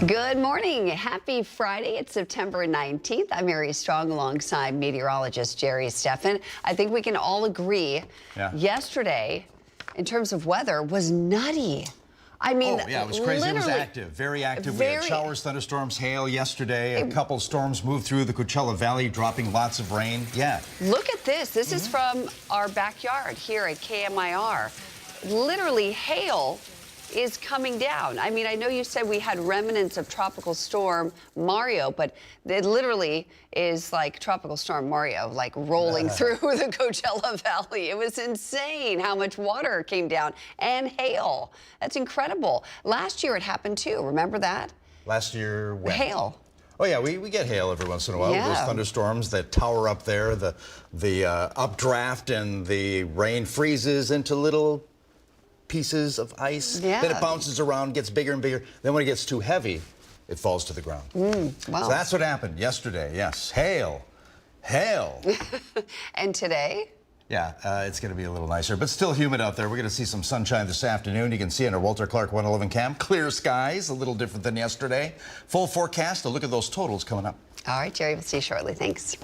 Good morning. Happy Friday. It's September 19th. I'm Mary Strong alongside meteorologist Jerry Steffen. I think we can all agree yesterday, in terms of weather, was nutty. I mean, oh, yeah, it was crazy. It was active, very active. We had showers, thunderstorms, hail yesterday. A couple storms moved through the Coachella Valley, dropping lots of rain. Yeah. Look at this. This is from our backyard here at KMIR. Literally, hail is coming down. I mean, I know you said we had remnants of Tropical Storm Mario, but it literally is like Tropical Storm Mario, like rolling through the Coachella Valley. It was insane how much water came down and hail. That's incredible. Last year it happened too. Remember that? Last year, when? Hail. Oh yeah, we get hail every once in a while. Yeah. Those thunderstorms that tower up there, the updraft, and the rain freezes into little pieces of ice. Yeah. Then it bounces around, gets bigger and bigger. Then when it gets too heavy, it falls to the ground. Wow. So that's what happened yesterday. Yes, hail, hail. And today? Yeah, it's going to be a little nicer, but still humid out there. We're going to see some sunshine this afternoon. You can see in our Walter Clark 111 cam. Clear skies, a little different than yesterday. Full forecast. A look at those totals coming up. All right, Jerry, we'll see you shortly. Thanks.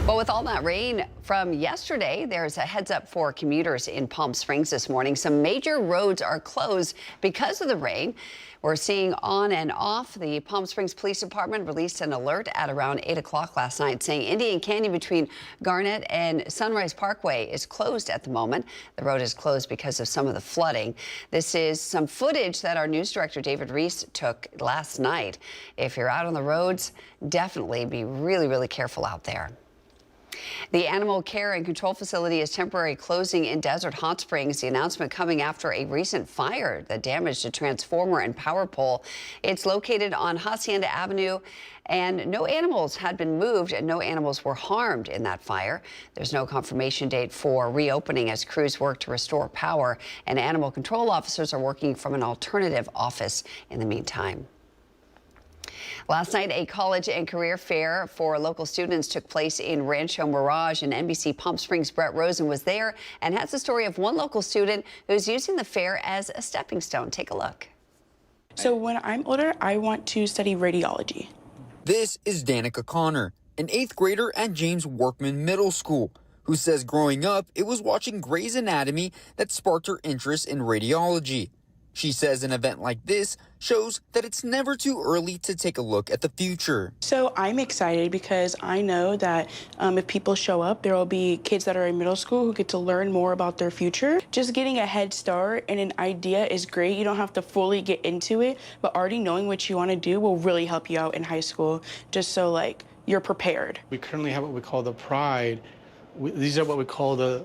Well, with all that rain from yesterday, there's a heads up for commuters in Palm Springs this morning. Some major roads are closed because of the rain. We're seeing on and off. The Palm Springs Police Department released an alert at around 8 o'clock last night saying Indian Canyon between Garnet and Sunrise Parkway is closed at the moment. The road is closed because of some of the flooding. This is some footage that our news director David Reese took last night. If you're out on the roads, definitely be really, really careful out there. The Animal Care and Control Facility is temporarily closing in Desert Hot Springs. The announcement coming after a recent fire that damaged a transformer and power pole. It's located on Hacienda Avenue, and no animals had been moved and no animals were harmed in that fire. There's no confirmation date for reopening as crews work to restore power, and animal control officers are working from an alternative office in the meantime. Last night, a college and career fair for local students took place in Rancho Mirage, and NBC Palm Springs' Brett Rosen was there and has the story of one local student who's using the fair as a stepping stone. Take a look. So when I'm older, I want to study radiology. This is Danica Connor, an 8th grader at James Workman Middle School, who says growing up, it was watching Grey's Anatomy that sparked her interest in radiology. She says an event like this shows that it's never too early to take a look at the future. So I'm excited because I know that if people show up, there will be kids that are in middle school who get to learn more about their future. Just getting a head start and an idea is great. You don't have to fully get into it, but already knowing what you want to do will really help you out in high school, just so like you're prepared. We currently have what we call the Pride. These are what we call the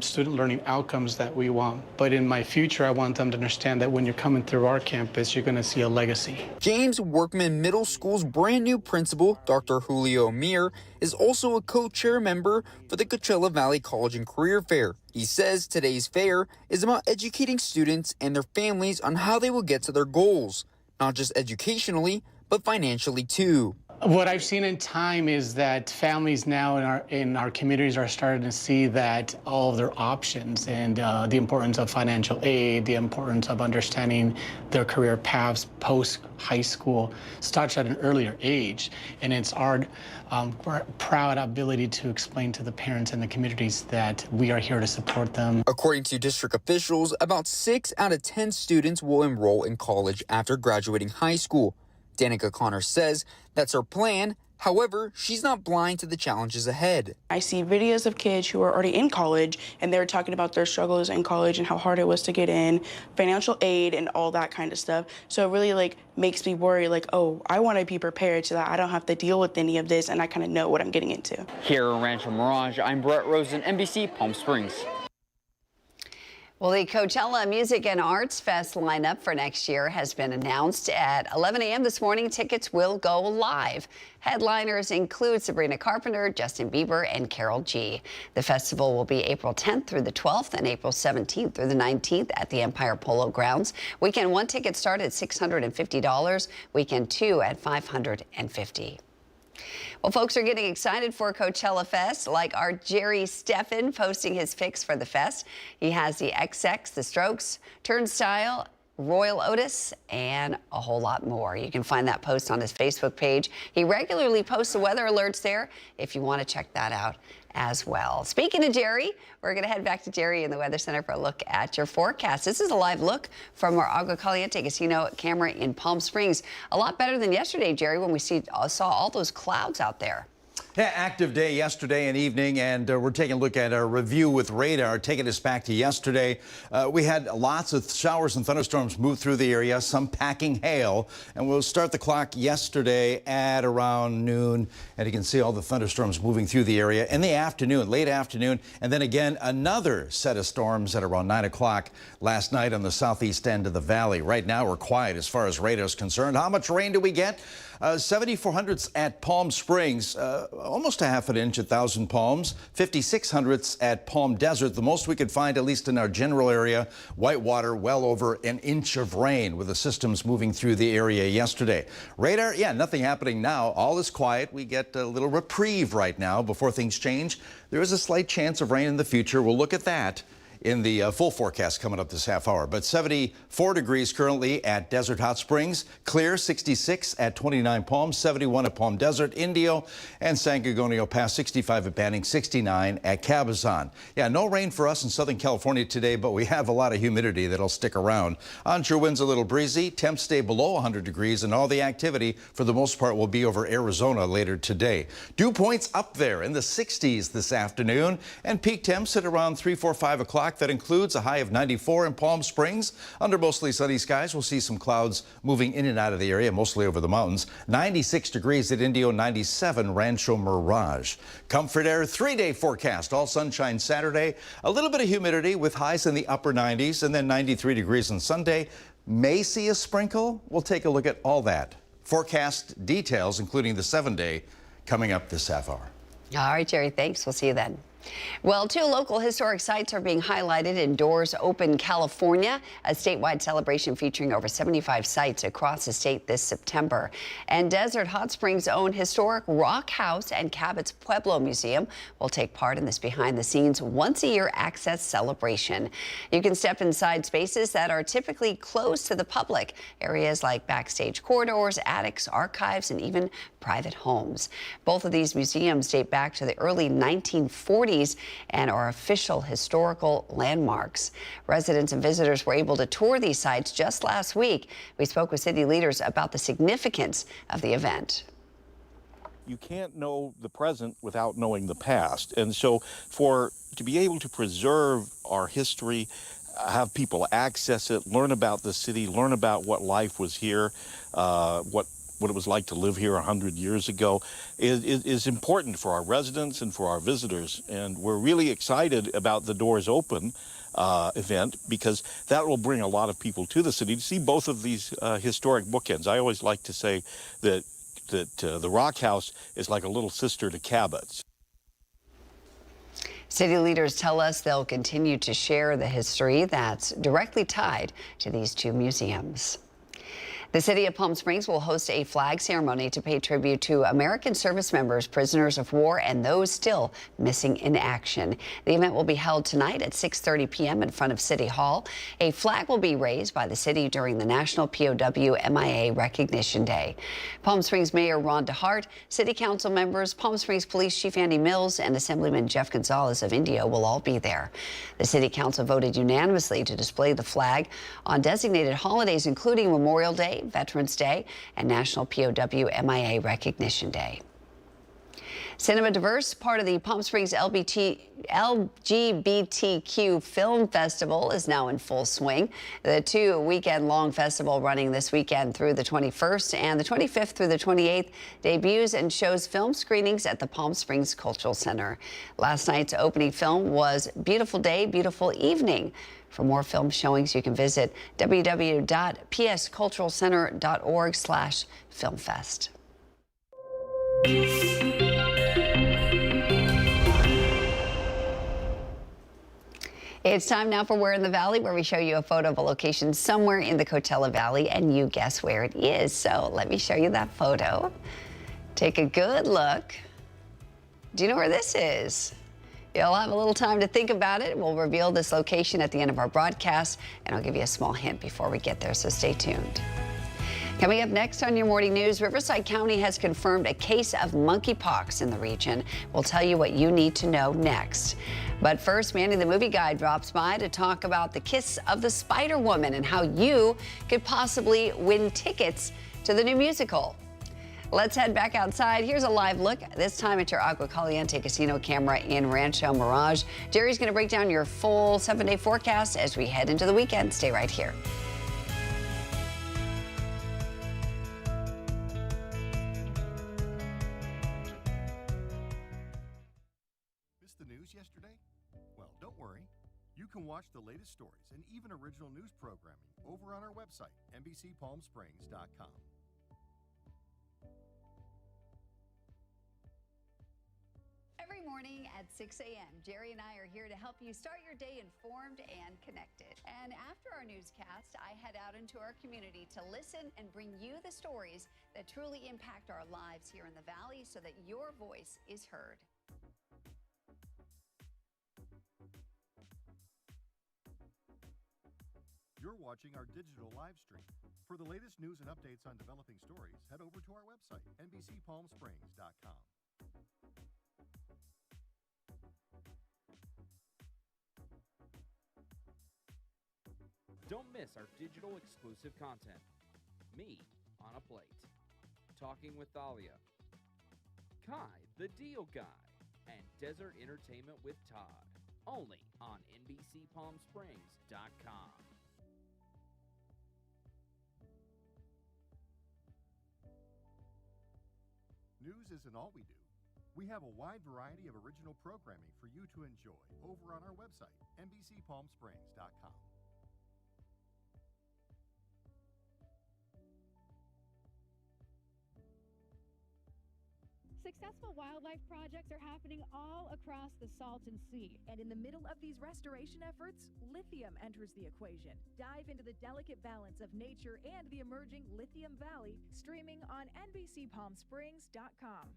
student learning outcomes that we want. But in my future, I want them to understand that when you're coming through our campus, you're going to see a legacy. James Workman Middle School's brand new principal, Dr. Julio Mir, is also a co-chair member for the Coachella Valley College and Career Fair. He says today's fair is about educating students and their families on how they will get to their goals, not just educationally, but financially too. What I've seen in time is that families now in our communities are starting to see that all of their options and the importance of financial aid, the importance of understanding their career paths post high school starts at an earlier age. And it's our proud ability to explain to the parents and the communities that we are here to support them. According to district officials, about 6 out of 10 students will enroll in college after graduating high school. Danica Connor says that's her plan. However, she's not blind to the challenges ahead. I see videos of kids who are already in college and they're talking about their struggles in college and how hard it was to get in, financial aid and all that kind of stuff. So it really makes me worry oh, I want to be prepared so that I don't have to deal with any of this and I kind of know what I'm getting into. Here in Rancho Mirage, I'm Brett Rosen, NBC Palm Springs. Well, the Coachella Music and Arts Fest lineup for next year has been announced. At 11 a.m. this morning, tickets will go live. Headliners include Sabrina Carpenter, Justin Bieber, and Karol G. The festival will be April 10th through the 12th and April 17th through the 19th at the Empire Polo Grounds. Weekend 1 tickets start at $650, weekend 2 at $550. Well, folks are getting excited for Coachella Fest, like our Jerry Steffen posting his pics for the fest. He has the XX, the Strokes, Turnstile, Royal Otis, and a whole lot more. You can find that post on his Facebook page. He regularly posts the weather alerts there if you want to check that out as well. Speaking of Jerry, we're going to head back to Jerry in the Weather Center for a look at your forecast. This is a live look from our Agua Caliente Casino camera in Palm Springs. A lot better than yesterday, Jerry, when we saw all those clouds out there. Yeah, active day yesterday and evening, and we're taking a look at our review with radar, taking us back to yesterday. We had lots of showers and thunderstorms move through the area, some packing hail, and we'll start the clock yesterday at around noon, and you can see all the thunderstorms moving through the area in the afternoon, late afternoon, and then again another set of storms at around 9 o'clock last night on the southeast end of the valley. Right now we're quiet as far as radar is concerned. How much rain do we get? 7,400ths at Palm Springs, almost a half an inch at Thousand Palms, 5,600ths at Palm Desert. The most we could find, at least in our general area, Whitewater, well over an inch of rain with the systems moving through the area yesterday. Radar, yeah, nothing happening now. All is quiet. We get a little reprieve right now before things change. There is a slight chance of rain in the future. We'll look at that in the full forecast coming up this half hour. But 74 degrees currently at Desert Hot Springs, clear 66 at 29 Palms, 71 at Palm Desert, Indio, and San Gorgonio Pass, 65 at Banning, 69 at Cabazon. Yeah, no rain for us in Southern California today, but we have a lot of humidity that'll stick around. Onshore winds a little breezy, temps stay below 100 degrees, and all the activity for the most part will be over Arizona later today. Dew points up there in the 60s this afternoon, and peak temps at around 3, 4, 5 o'clock. That includes a high of 94 in Palm Springs. Under mostly sunny skies, we'll see some clouds moving in and out of the area, mostly over the mountains. 96 degrees at Indio, 97 Rancho Mirage. Comfort Air 3-day forecast. All sunshine Saturday. A little bit of humidity with highs in the upper 90s, and then 93 degrees on Sunday. May see a sprinkle. We'll take a look at all that. Forecast details, including the 7-day, coming up this half hour. All right, Jerry, thanks. We'll see you then. Well, 2 local historic sites are being highlighted in Doors Open, California, a statewide celebration featuring over 75 sites across the state this September. And Desert Hot Springs' own historic Rock House and Cabot's Pueblo Museum will take part in this behind-the-scenes once-a-year access celebration. You can step inside spaces that are typically closed to the public, areas like backstage corridors, attics, archives, and even private homes. Both of these museums date back to the early 1940s and are official historical landmarks. Residents and visitors were able to tour these sites just last week. We spoke with city leaders about the significance of the event. You can't know the present without knowing the past. And so to be able to preserve our history, have people access it, learn about the city, learn about what life was here, what it was like to live here 100 years ago is important for our residents and for our visitors. And we're really excited about the Doors Open event because that will bring a lot of people to the city to see both of these historic bookends. I always like to say that the Rock House is like a little sister to Cabot's. City leaders tell us they'll continue to share the history that's directly tied to these 2 museums. The city of Palm Springs will host a flag ceremony to pay tribute to American service members, prisoners of war, and those still missing in action. The event will be held tonight at 6:30 p.m. in front of City Hall. A flag will be raised by the city during the National POW MIA Recognition Day. Palm Springs Mayor Ron DeHart, City Council members, Palm Springs Police Chief Andy Mills, and Assemblyman Jeff Gonzalez of Indio will all be there. The City Council voted unanimously to display the flag on designated holidays, including Memorial Day, Veterans Day, and National POW MIA Recognition Day. Cinema Diverse, part of the Palm Springs LGBTQ Film Festival, is now in full swing. The 2-weekend-long festival running this weekend through the 21st and the 25th through the 28th debuts and shows film screenings at the Palm Springs Cultural Center. Last night's opening film was Beautiful Day, Beautiful Evening. For more film showings, you can visit www.psculturalcenter.org/filmfest. It's time now for Where in the Valley, where we show you a photo of a location somewhere in the Coachella Valley, and you guess where it is. So let me show you that photo. Take a good look. Do you know where this is? You'll have a little time to think about it. We'll reveal this location at the end of our broadcast, and I'll give you a small hint before we get there, so stay tuned. Coming up next on your morning news, Riverside County has confirmed a case of monkeypox in the region. We'll tell you what you need to know next. But first, Mandy the Movie Guy drops by to talk about The Kiss of the Spider Woman and how you could possibly win tickets to the new musical. Let's head back outside. Here's a live look, this time at your Agua Caliente casino camera in Rancho Mirage. Jerry's going to break down your full 7-day forecast as we head into the weekend. Stay right here. Missed the news yesterday? Well, don't worry. You can watch the latest stories and even original news programming over on our website, NBCPalmSprings.com. Every morning at 6 a.m., Jerry and I are here to help you start your day informed and connected. And after our newscast, I head out into our community to listen and bring you the stories that truly impact our lives here in the Valley so that your voice is heard. You're watching our digital live stream. For the latest news and updates on developing stories, head over to our website, NBCPalmSprings.com. Don't miss our digital exclusive content. Me on a Plate. Talking with Thalia. Kai, the Deal Guy. And Desert Entertainment with Todd. Only on NBCPalmSprings.com. News isn't all we do. We have a wide variety of original programming for you to enjoy over on our website, NBCPalmSprings.com. Successful wildlife projects are happening all across the Salton Sea. And in the middle of these restoration efforts, lithium enters the equation. Dive into the delicate balance of nature and the emerging Lithium Valley, streaming on NBCPalmSprings.com.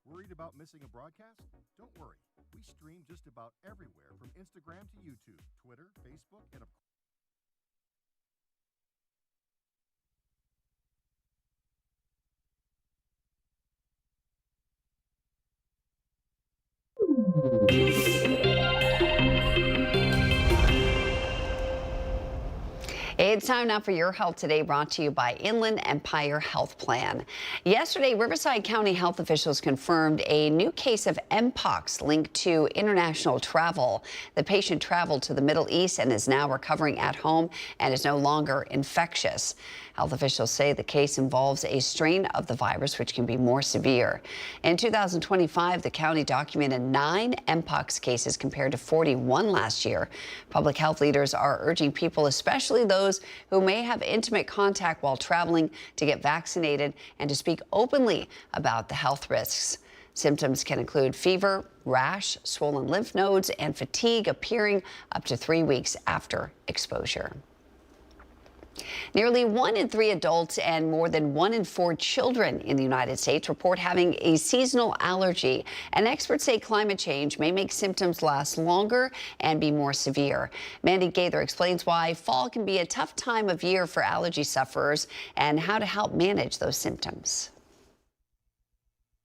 Worried about missing a broadcast? Don't worry. We stream just about everywhere from Instagram to YouTube, Twitter, Facebook, and of course, It's time now for Your Health Today, brought to you by Inland Empire Health Plan. Yesterday, Riverside County health officials confirmed a new case of Mpox linked to international travel. The patient traveled to the Middle East and is now recovering at home and is no longer infectious. Health officials say the case involves a strain of the virus which can be more severe. In 2025, the county documented 9 Mpox cases compared to 41 last year. Public health leaders are urging people, especially those who may have intimate contact while traveling, to get vaccinated and to speak openly about the health risks. Symptoms can include fever, rash, swollen lymph nodes, and fatigue appearing up to 3 weeks after exposure. Nearly 1 in 3 adults and more than 1 in 4 children in the United States report having a seasonal allergy. And experts say climate change may make symptoms last longer and be more severe. Mandy Gaither explains why fall can be a tough time of year for allergy sufferers and how to help manage those symptoms.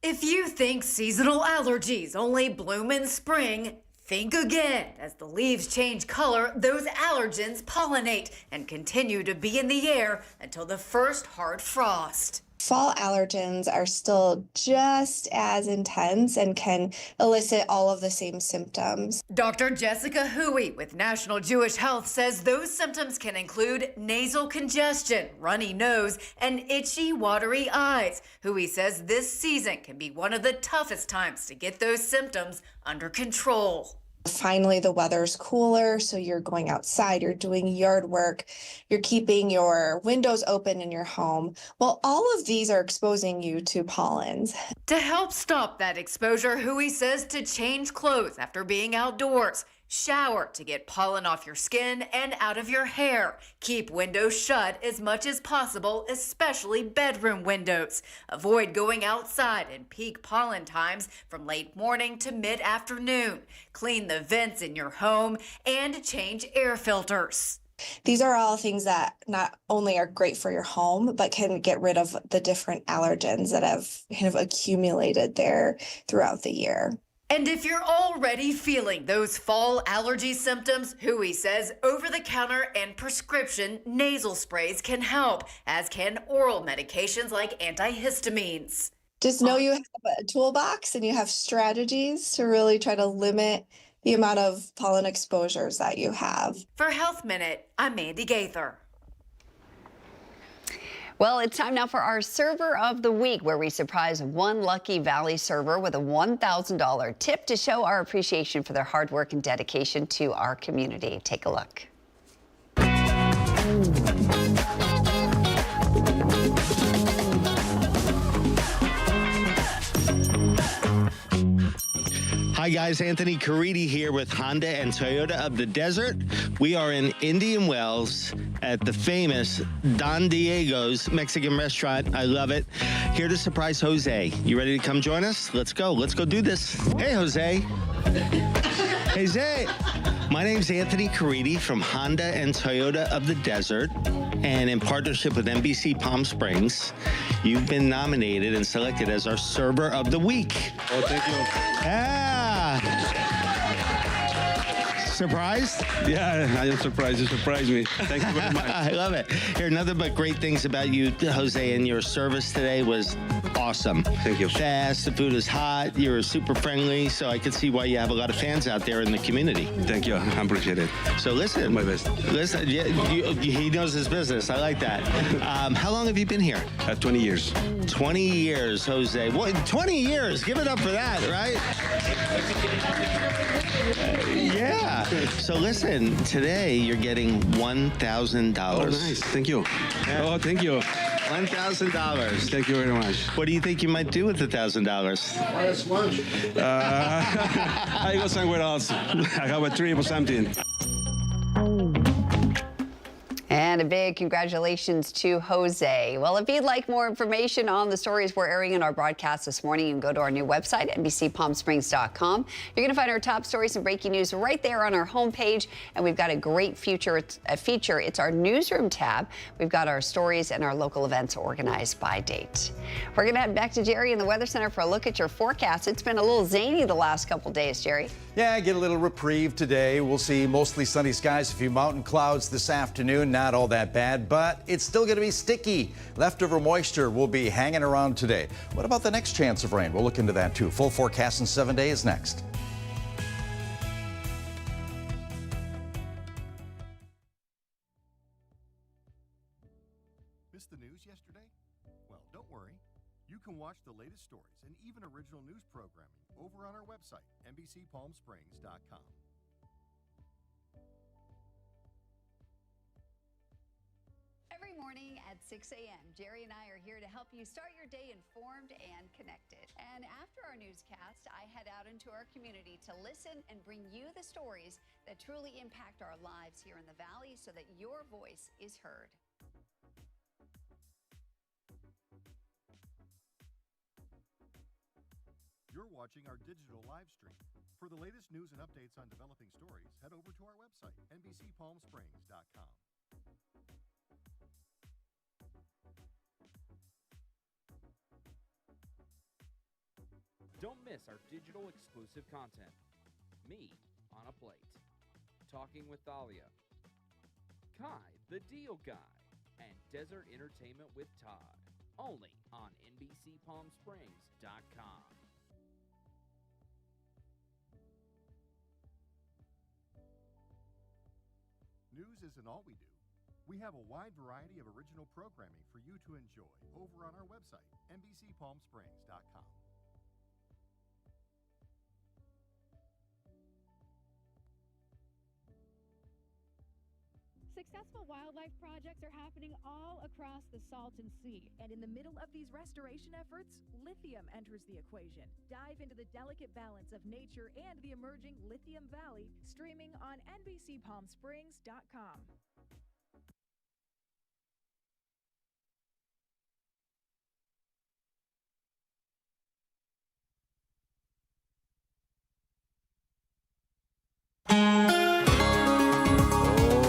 If you think seasonal allergies only bloom in spring, think again. As the leaves change color, those allergens pollinate and continue to be in the air until the first hard frost. Fall allergens are still just as intense and can elicit all of the same symptoms. Dr. Jessica Huey with National Jewish Health says those symptoms can include nasal congestion, runny nose, and itchy, watery eyes. Huey says this season can be one of the toughest times to get those symptoms under control. Finally, the weather's cooler, so you're going outside, you're doing yard work, you're keeping your windows open in your home. Well, all of these are exposing you to pollens. To help stop that exposure, Huey says to change clothes after being outdoors. Shower to get pollen off your skin and out of your hair. Keep windows shut as much as possible, especially bedroom windows. Avoid going outside in peak pollen times from late morning to mid-afternoon. Clean the vents in your home and change air filters. These are all things that not only are great for your home, but can get rid of the different allergens that have kind of accumulated there throughout the year. And if you're already feeling those fall allergy symptoms, Hui says over-the-counter and prescription nasal sprays can help, as can oral medications like antihistamines. Just know you have a toolbox and you have strategies to really try to limit the amount of pollen exposures that you have. For Health Minute, I'm Mandy Gaither. Well, it's time now for our Server of the Week, where we surprise one lucky Valley server with a $1,000 tip to show our appreciation for their hard work and dedication to our community. Take a look. Hi guys, Anthony Caridi here with Honda and Toyota of the Desert. We are in Indian Wells at the famous Don Diego's Mexican restaurant. I love it. Here to surprise Jose. You ready to come join us? Let's go. Let's go do this. Hey, Jose. Hey, Jose. My name's Anthony Caridi from Honda and Toyota of the Desert. And in partnership with NBC Palm Springs, you've been nominated and selected as our Server of the Week. Oh, thank you. Yeah. Surprised? Yeah, I am surprised. You surprised me. Thank you very much. I love it. Here, nothing but great things about you, Jose, and your service today was awesome. Thank you. Fast, the food is hot, you were super friendly, so I could see why you have a lot of fans out there in the community. Thank you. I appreciate it. So listen. My best. Listen, he knows his business. I like that. How long have you been here? 20 years. 20 years, Jose. What? 20 years. Give it up for that, right? Yeah. So listen, today you're getting $1,000. Oh, nice. Thank you. Yeah. Oh, thank you. $1,000. Thank you very much. What do you think you might do with the $1,000? Last lunch. I go somewhere else. I have a trip or something. And a big congratulations to Jose. Well, if you'd like more information on the stories we're airing in our broadcast this morning, you can go to our new website, NBCPalmSprings.com. You're going to find our top stories and breaking news right there on our homepage. And we've got a great feature. It's our newsroom tab. We've got our stories and our local events organized by date. We're going to head back to Jerry in the Weather Center for a look at your forecast. It's been a little zany the last couple days, Jerry. Yeah, get a little reprieve today. We'll see mostly sunny skies, a few mountain clouds this afternoon. Not all that bad, but it's still going to be sticky. Leftover moisture will be hanging around today. What about the next chance of rain? We'll look into that too. Full forecast in 7 days next. Missed the news yesterday? Well, don't worry. You can watch the latest stories and even original news programming over on our website, NBCPalmSprings.com. Every morning at 6 a.m., Jerry and I are here to help you start your day informed and connected. And after our newscast, I head out into our community to listen and bring you the stories that truly impact our lives here in the Valley so that your voice is heard. You're watching our digital live stream. For the latest news and updates on developing stories, head over to our website, NBCPalmSprings.com. Don't miss our digital exclusive content. Me on a Plate. Talking with Thalia. Kai, the Deal Guy. And Desert Entertainment with Todd. Only on NBCPalmSprings.com. News isn't all we do. We have a wide variety of original programming for you to enjoy over on our website, NBCPalmSprings.com. Successful wildlife projects are happening all across across the Salton Sea. And in the middle of these restoration efforts, lithium enters the equation. Dive into the delicate balance of nature and the emerging Lithium Valley, streaming on NBCPalmSprings.com. Oh,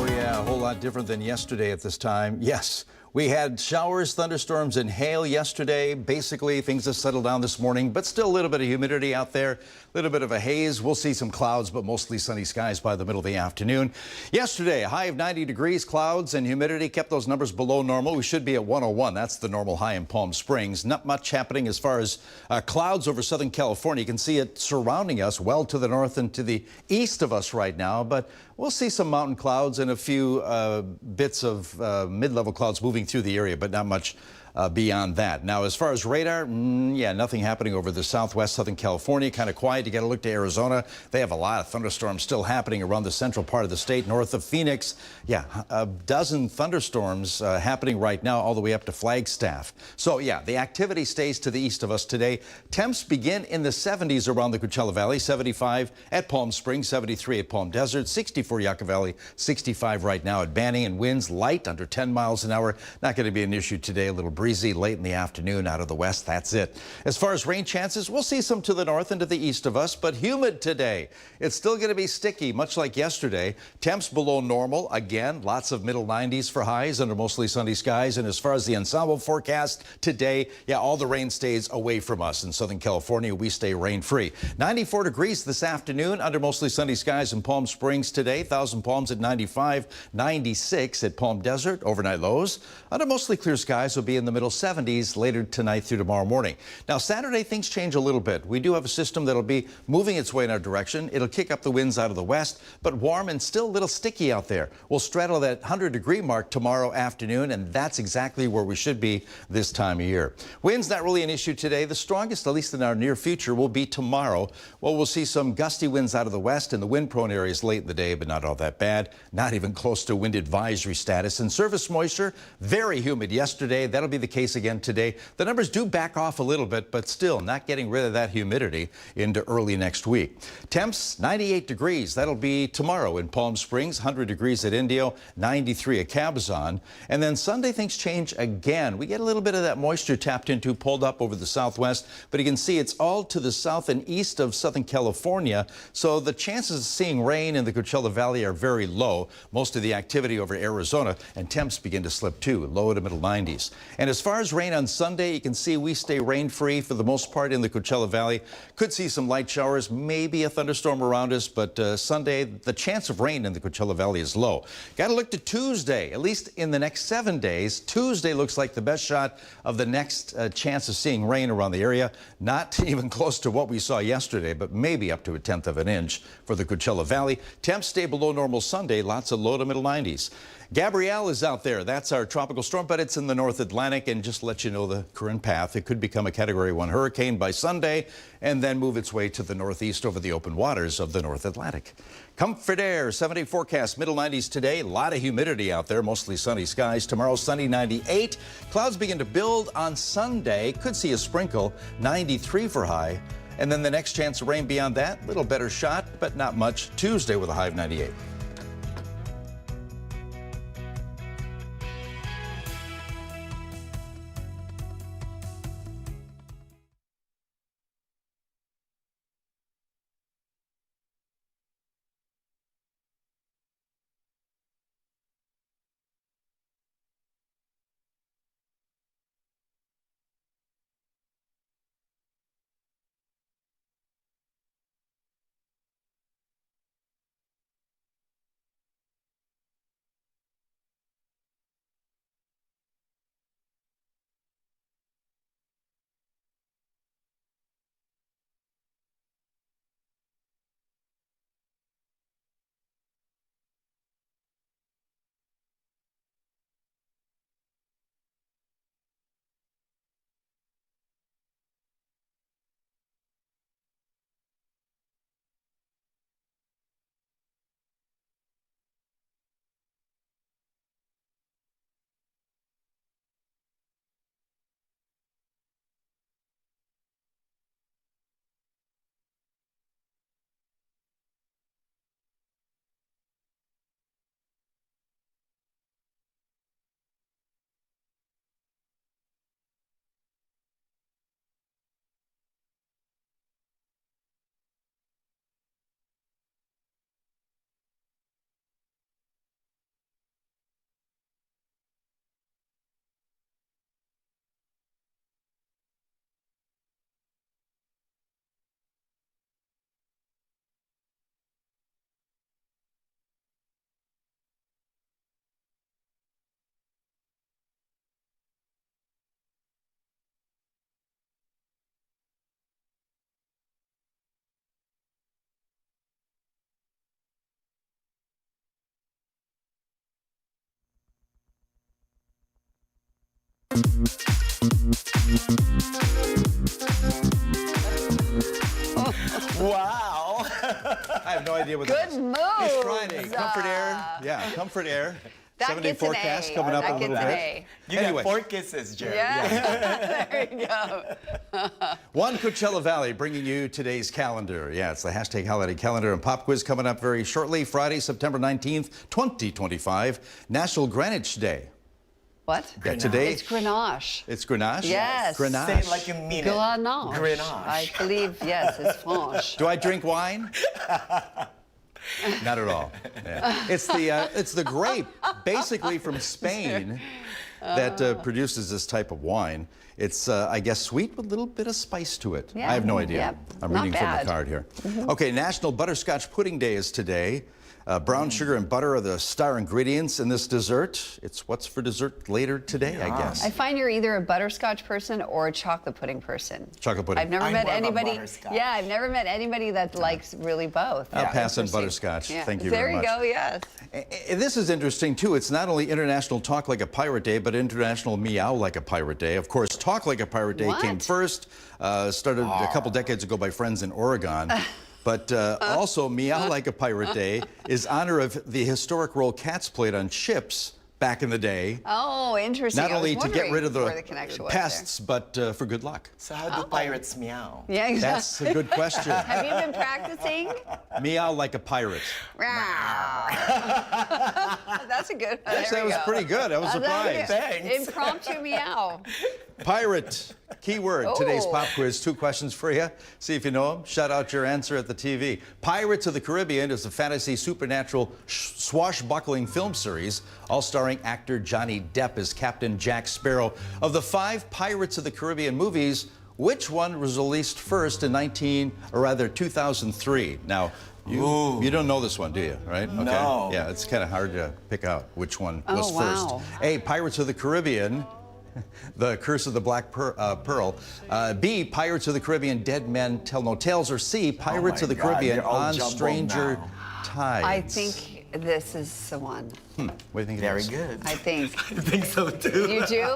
yeah, a whole lot different than yesterday at this time. Yes, we had showers, thunderstorms, and hail yesterday. Basically, things have settled down this morning, but still a little bit of humidity out there, a little bit of a haze. We'll see some clouds, but mostly sunny skies by the middle of the afternoon. Yesterday, a high of 90 degrees, clouds and humidity kept those numbers below normal. We should be at 101. That's the normal high in Palm Springs. Not much happening as far as clouds over Southern California. You can see it surrounding us well to the north and to the east of us right now, but we'll see some mountain clouds and a few bits of mid-level clouds moving through the area, but not much beyond that. Now, as far as radar, yeah, nothing happening over the southwest Southern California. Kind of quiet. You got to look to Arizona. They have a lot of thunderstorms still happening around the central part of the state, north of Phoenix. Yeah, a dozen thunderstorms happening right now, all the way up to Flagstaff. So, yeah, the activity stays to the east of us today. Temps begin in the 70s around the Coachella Valley, 75 at Palm Springs, 73 at Palm Desert, 64 Yucca Valley, 65 right now at Banning, and winds light under 10 miles an hour. Not going to be an issue today. A little breezy late in the afternoon out of the west. That's it. As far as rain chances, we'll see some to the north and to the east of us, but humid today. It's still going to be sticky, much like yesterday. Temps below normal. Again, lots of middle 90s for highs under mostly sunny skies. And as far as the ensemble forecast today, yeah, all the rain stays away from us. In Southern California, we stay rain-free. 94 degrees this afternoon under mostly sunny skies in Palm Springs today. Thousand Palms at 95, 96 at Palm Desert. Overnight lows under mostly clear skies will be in the middle 70s later tonight through tomorrow morning. Now, Saturday, things change a little bit. We do have a system that'll be moving its way in our direction. It'll kick up the winds out of the west, but warm and still a little sticky out there. We'll straddle that 100-degree mark tomorrow afternoon, and that's exactly where we should be this time of year. Winds not really an issue today. The strongest, at least in our near future, will be tomorrow. Well, we'll see some gusty winds out of the west in the wind-prone areas late in the day, but not all that bad. Not even close to wind advisory status. And surface moisture, very humid yesterday. That'll be the case again today. The numbers do back off a little bit, but still not getting rid of that humidity into early next week. Temps 98 degrees. That'll be tomorrow in Palm Springs, 100 degrees at Indio, 93 at Cabazon. And then Sunday things change again. We get a little bit of that moisture tapped into, pulled up over the southwest, but you can see it's all to the south and east of Southern California. So the chances of seeing rain in the Coachella Valley are very low. Most of the activity over Arizona, and temps begin to slip too, low to middle 90s. And as far as rain on Sunday, you can see we stay rain-free for the most part in the Coachella Valley. Could see some light showers, maybe a thunderstorm around us, but Sunday, the chance of rain in the Coachella Valley is low. Got to look to Tuesday, at least in the next 7 days. Tuesday looks like the best shot of the next chance of seeing rain around the area. Not even close to what we saw yesterday, but maybe up to a 1/10 of an inch for the Coachella Valley. Temps stay below normal Sunday, lots of low to middle 90s. Gabrielle is out there. That's our tropical storm, but it's in the North Atlantic, and just to let you know the current path, it could become a Category 1 hurricane by Sunday and then move its way to the northeast over the open waters of the North Atlantic. Comfort Air, 7-day forecast, middle 90s today. A lot of humidity out there, mostly sunny skies. Tomorrow, sunny 98. Clouds begin to build on Sunday. Could see a sprinkle, 93 for high. And then the next chance of rain beyond that, little better shot, but not much. Tuesday with a high of 98. Wow. I have no idea what Good that is. moves. It's Friday. Comfort Air. Yeah, Comfort Air. That 70 gets an forecast A. coming up That a little gets an bit. A. You Anyway. got 4 kisses, Jerry. Yeah. There you go. One Coachella Valley bringing you today's calendar. Yeah, it's the hashtag holiday calendar and pop quiz coming up very shortly. Friday, September 19th, 2025, National Greenwich Day. What? Yeah, today. It's Grenache. It's Grenache? Yes. Grenache. Say it like you mean it. Grenache. Grenache. I believe, yes, it's French. Do I drink wine? Not at all. Yeah. It's the grape, basically from Spain, that produces this type of wine. It's, I guess, sweet with a little bit of spice to it. Yeah. I have no idea. Yep. I'm Not reading from bad. the card here. Okay, National Butterscotch Pudding Day is today. Brown sugar and butter are the star ingredients in this dessert. It's what's for dessert later today, I guess. I find you're either a butterscotch person or a chocolate pudding person. Chocolate pudding. I've never I'm met more of a anybody. butterscotch. Yeah, I've never met anybody that likes really both. I'll Yeah, pass on interesting. butterscotch. Yeah. Thank you there very much. There you go, yes. This is interesting, too. It's not only International Talk Like a Pirate Day, but International Meow Like a Pirate Day. Of course, Talk Like a Pirate Day What? came first, started a couple decades ago by friends in Oregon. But also, Meow Like a Pirate Day is honor of the historic role cats played on ships back in the day. Oh, interesting. Not I was only to get wondering rid of where the connection was pests, but for good luck. So how do pirates meow? there. Yeah, exactly. That's a good question. Have you been practicing? Meow like a pirate. That's a good one. Actually, There that we was go. pretty good. I was surprised. Thanks. Impromptu meow. Pirate, keyword, today's Oh. pop quiz. 2 questions for you. See if you know them. Shout out your answer at the TV. Pirates of the Caribbean is a fantasy supernatural swashbuckling film series, all starring actor Johnny Depp as Captain Jack Sparrow. Of the 5 Pirates of the Caribbean movies, which one was released first in 2003? Now, you don't know this one, do you? Right? Okay. No. Yeah, it's kind of hard to pick out which one was first. wow. A, Pirates of the Caribbean. The Curse of the Black Pearl. B, Pirates of the Caribbean, Dead Men Tell No Tales. Or C, Pirates of the Caribbean, they're all On jumbled Stranger now. Tides. I think this is the one. What do you think it Very is? good. I think. I think so too. You do?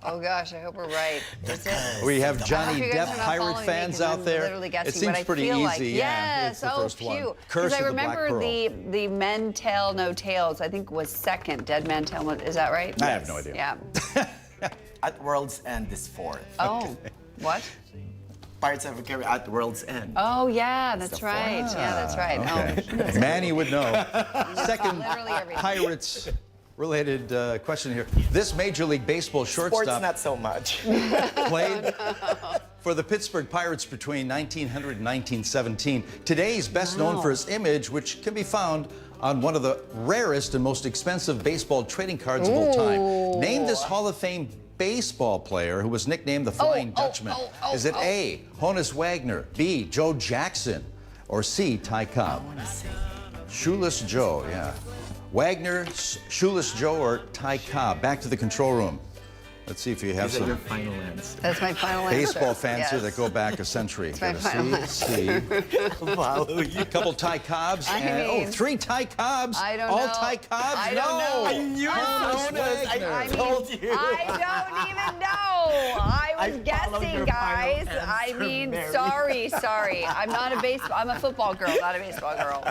Oh gosh, I hope we're right. Is it? We have I hope Johnny you guys Depp are not pirate following me fans 'cause out I'm there. literally guessing, It seems but I pretty feel easy. like, Yeah, it's yes, the first one. phew. Curse Because I of the Black remember Pearl. the Men Tell No Tales, I think was second. Dead Men Tell No, is that right? I have no idea. Yeah. At World's End is 4th. Oh, what? Pirates of the Caribbean at World's End. Oh yeah, that's the right. fourth. Yeah, that's right. Okay. Manny would know. Second Literally everything. Pirates related question here. This Major League Baseball Sports, shortstop not so much. played for the Pittsburgh Pirates between 1900 and 1917. Today he's best known for his image, which can be found on one of the rarest and most expensive baseball trading cards of all time. Name this Hall of Fame baseball player who was nicknamed the Flying Dutchman. Is it A, Honus Wagner, B, Joe Jackson, or C, Ty Cobb? Shoeless Joe, yeah. Wagner, Shoeless Joe, or Ty Cobb? Back to the control room. Let's see if you have These are your some final answer. That's my final answer. baseball fans here Yes. that go back a century. That's my Got final a C, Follow you. a couple Ty Cobbs, I and mean, 3 Ty Cobbs. I don't All know. Ty Cobbs? I no. don't know. I knew Honus Jonas. Wagner. I told you. I don't even know. I was followed guessing, your guys. final I answer, mean, Mary. sorry. I'm not a baseball. I'm a football girl, not a baseball girl.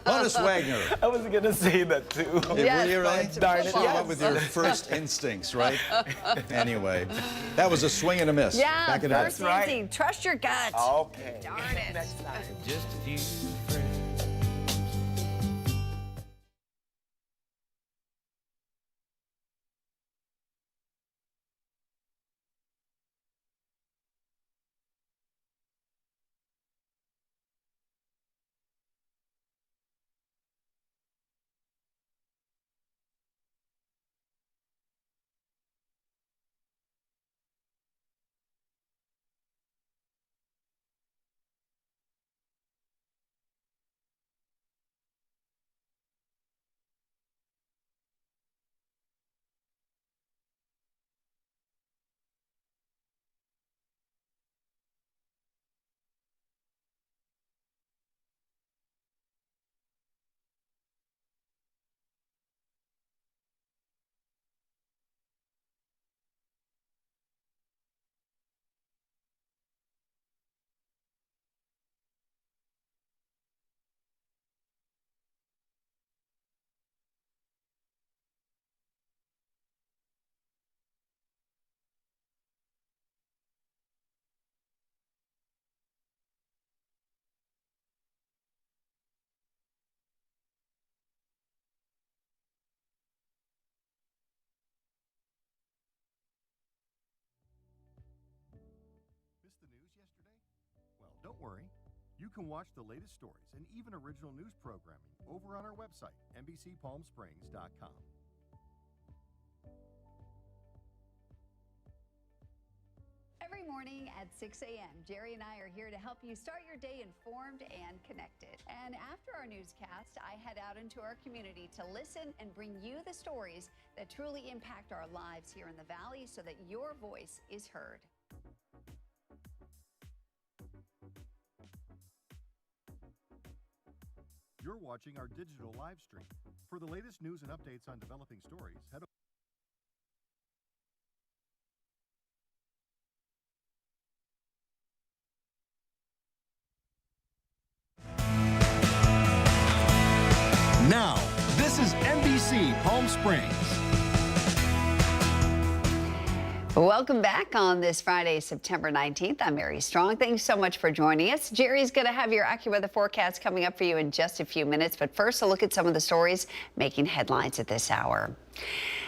Honus Wagner. I was gonna say that too. Yes, Were you really? but Darn it, You yes. went with your first instincts, right? Anyway, that was a swing and a miss. Yeah, Back it up. first right. instinct. Trust your gut. Okay. Darn it. Next time. Just a few friends. Don't worry. You can watch the latest stories and even original news programming over on our website, NBCPalmSprings.com. Every morning at 6 a.m., Jerry and I are here to help you start your day informed and connected. And after our newscast, I head out into our community to listen and bring you the stories that truly impact our lives here in the Valley so that your voice is heard. You're watching our digital live stream. For the latest news and updates on developing stories, head over. Now, this is NBC Palm Springs. Welcome back on this Friday, September 19th. I'm Mary Strong. Thanks so much for joining us. Jerry's going to have your AccuWeather forecast coming up for you in just a few minutes. But first, a look at some of the stories making headlines at this hour.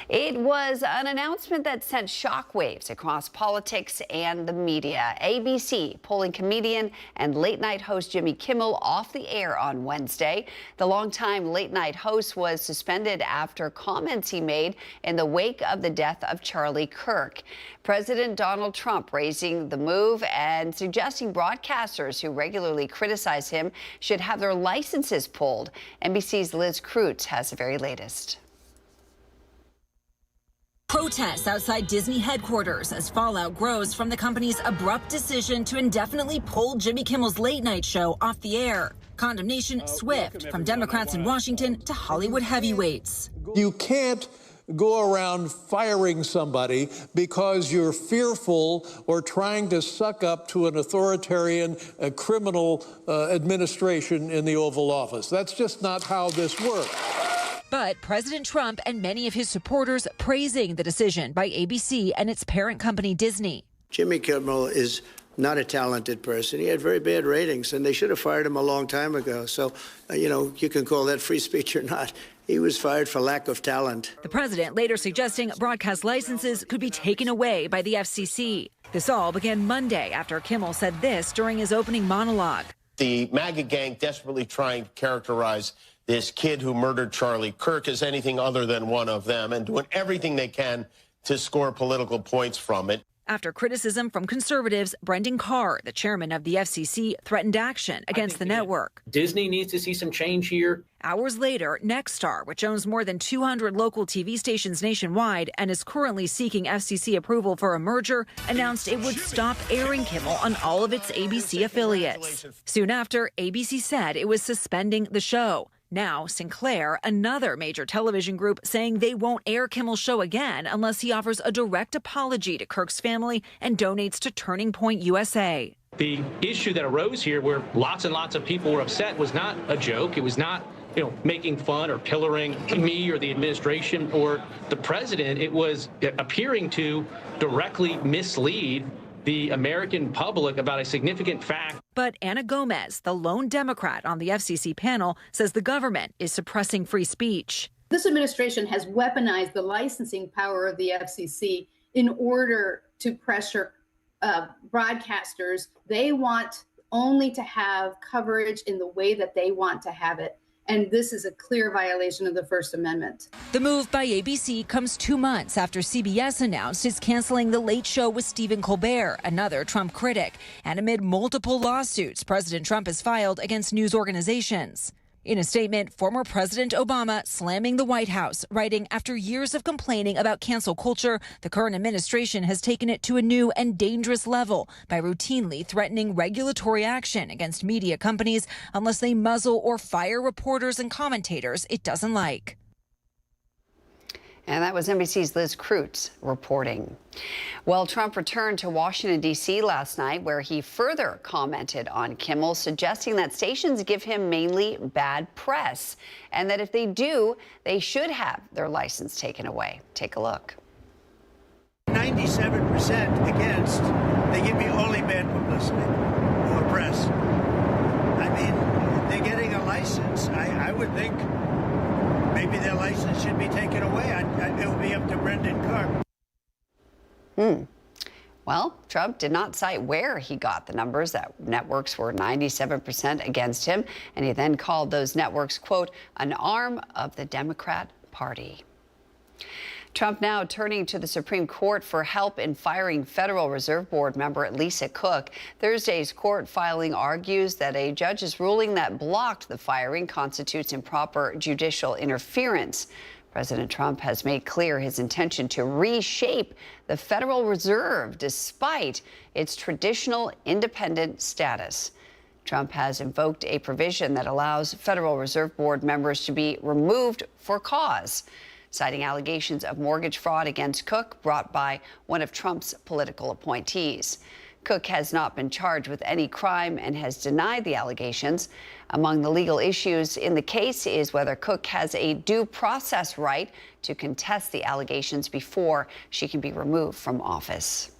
It was an announcement that sent shockwaves across politics and the media. ABC pulling comedian and late-night host Jimmy Kimmel off the air on Wednesday. The longtime late-night host was suspended after comments he made in the wake of the death of Charlie Kirk. President Donald Trump raising the move and suggesting broadcasters who regularly criticize him should have their licenses pulled. NBC's Liz Kreutz has the very latest. Protests outside Disney headquarters as fallout grows from the company's abrupt decision to indefinitely pull Jimmy Kimmel's late night show off the air. Condemnation swift from Democrats in Washington to Hollywood heavyweights. You can't go around firing somebody because you're fearful or trying to suck up to an authoritarian criminal administration in the Oval Office. That's just not how this works. But President Trump and many of his supporters praising the decision by ABC and its parent company Disney. Jimmy Kimmel is not a talented person. He had very bad ratings, and they should have fired him a long time ago. So, you can call that free speech or not. He was fired for lack of talent. The president later suggesting broadcast licenses could be taken away by the FCC. This all began Monday after Kimmel said this during his opening monologue. The MAGA gang desperately trying to characterize this kid who murdered Charlie Kirk as anything other than one of them and doing everything they can to score political points from it. After criticism from conservatives, Brendan Carr, the chairman of the FCC, threatened action against the network. Disney needs to see some change here. Hours later, Nexstar, which owns more than 200 local TV stations nationwide and is currently seeking FCC approval for a merger, announced it would stop airing Kimmel on all of its ABC affiliates. Soon after, ABC said it was suspending the show. Now, Sinclair, another major television group, saying they won't air Kimmel's show again unless he offers a direct apology to Kirk's family and donates to Turning Point USA. The issue that arose here where lots and lots of people were upset was not a joke. It was not, making fun or pillaring me or the administration or the president. It was appearing to directly mislead the American public about a significant fact. But Anna Gomez, the lone Democrat on the FCC panel, says the government is suppressing free speech. This administration has weaponized the licensing power of the FCC in order to pressure broadcasters. They want only to have coverage in the way that they want to have it. And this is a clear violation of the First Amendment. The move by ABC comes 2 months after CBS announced it's canceling The Late Show with Stephen Colbert, another Trump critic, and amid multiple lawsuits President Trump has filed against news organizations. In a statement, former President Obama slamming the White House, writing, after years of complaining about cancel culture, the current administration has taken it to a new and dangerous level by routinely threatening regulatory action against media companies unless they muzzle or fire reporters and commentators it doesn't like. And that was NBC's Liz Kreutz reporting. Well, Trump returned to Washington, D.C. last night, where he further commented on Kimmel, suggesting that stations give him mainly bad press, and that if they do, they should have their license taken away. Take a look. 97% against, they give me only bad publicity or press. I mean, they're getting a license. I would think maybe their license should be taken away. It would be up to Brendan Carr. Well, Trump did not cite where he got the numbers that networks were 97% against him, and he then called those networks, quote, an arm of the Democrat Party. Trump now turning to the Supreme Court for help in firing Federal Reserve Board member Lisa Cook. Thursday's court filing argues that a judge's ruling that blocked the firing constitutes improper judicial interference. President Trump has made clear his intention to reshape the Federal Reserve despite its traditional independent status. Trump has invoked a provision that allows Federal Reserve Board members to be removed for cause, citing allegations of mortgage fraud against Cook brought by one of Trump's political appointees. Cook has not been charged with any crime and has denied the allegations. Among the legal issues in the case is whether Cook has a due process right to contest the allegations before she can be removed from office.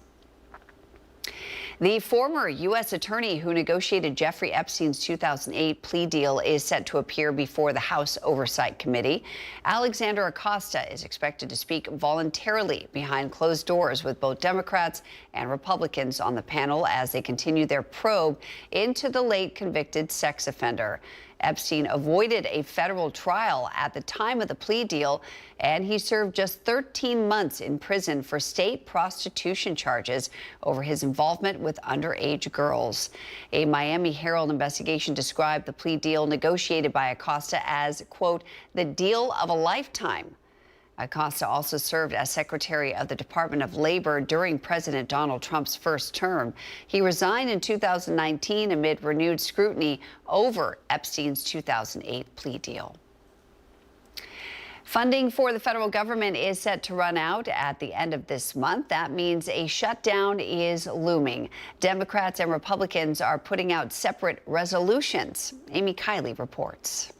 The former U.S. attorney who negotiated Jeffrey Epstein's 2008 plea deal is set to appear before the House Oversight Committee. Alexander Acosta is expected to speak voluntarily behind closed doors with both Democrats and Republicans on the panel as they continue their probe into the late convicted sex offender. Epstein avoided a federal trial at the time of the plea deal, and he served just 13 months in prison for state prostitution charges over his involvement with underage girls. A Miami Herald investigation described the plea deal negotiated by Acosta as, quote, the deal of a lifetime. Acosta also served as Secretary of the Department of Labor during President Donald Trump's first term. He resigned in 2019 amid renewed scrutiny over Epstein's 2008 plea deal. Funding for the federal government is set to run out at the end of this month. That means a shutdown is looming. Democrats and Republicans are putting out separate resolutions. Amy Kiley reports.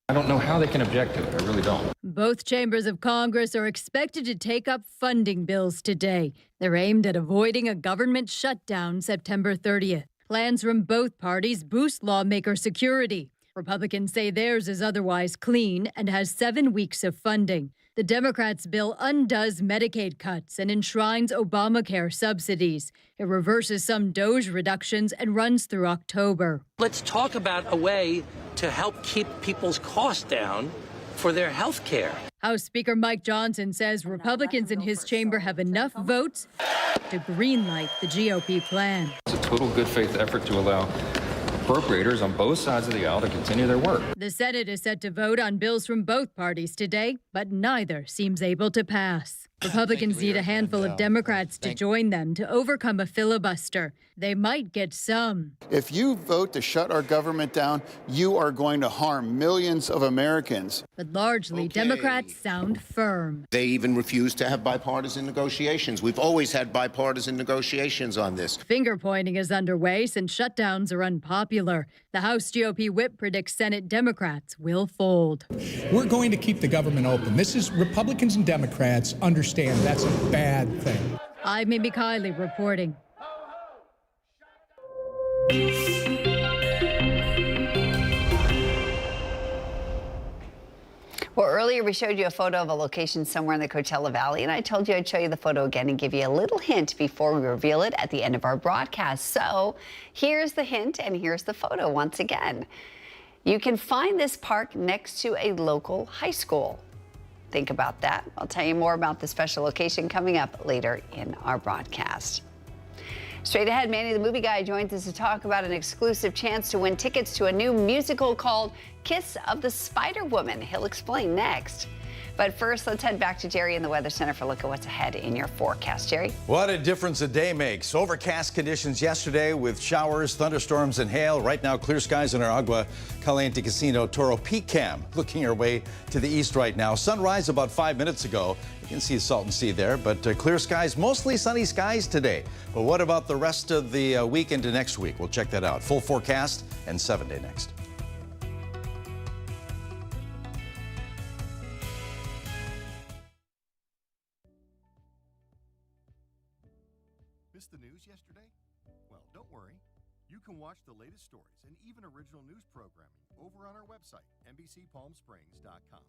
I don't know how they can object to it. I really don't. Both chambers of Congress are expected to take up funding bills today. They're aimed at avoiding a government shutdown September 30th. Plans from both parties boost lawmaker security. Republicans say theirs is otherwise clean and has 7 weeks of funding. The Democrats' bill undoes Medicaid cuts and enshrines Obamacare subsidies. It reverses some DOGE reductions and runs through October. Let's talk about a way to help keep people's costs down for their health care. House Speaker Mike Johnson says Republicans in his chamber have enough votes to greenlight the GOP plan. It's a total good faith effort to allow appropriators on both sides of the aisle to continue their work. The Senate is set to vote on bills from both parties today, but neither seems able to pass. Republicans need a handful of Democrats to join them to overcome a filibuster. They might get some. If you vote to shut our government down, you are going to harm millions of Americans. But largely, Democrats sound firm. They even refuse to have bipartisan negotiations. We've always had bipartisan negotiations on this. Finger pointing is underway since shutdowns are unpopular. The House GOP whip predicts Senate Democrats will fold. We're going to keep the government open. This is Republicans and Democrats understand that's a bad thing. I'm Amy Kiley reporting. Well, earlier we showed you a photo of a location somewhere in the Coachella Valley, and I told you I'd show you the photo again and give you a little hint before we reveal it at the end of our broadcast. So here's the hint and here's the photo once again. You can find this park next to a local high school. Think about that. I'll tell you more about the special location coming up later in our broadcast. Straight ahead, Manny the Movie Guy joins us to talk about an exclusive chance to win tickets to a new musical called Kiss of the Spider Woman. He'll explain next. But first, let's head back to Jerry in the Weather Center for a look at what's ahead in your forecast. Jerry? What a difference a day makes. Overcast conditions yesterday with showers, thunderstorms, and hail. Right now, clear skies in our Agua Caliente Casino Toro Peak Cam. Looking our way to the east right now. Sunrise about 5 minutes ago. You can see Salton Sea there, but clear skies, mostly sunny skies today. But what about the rest of the week into next week? We'll check that out. Full forecast and 7-day next. Missed the news yesterday? Well, don't worry. You can watch the latest stories and even original news programming over on our website, NBCPalmSprings.com.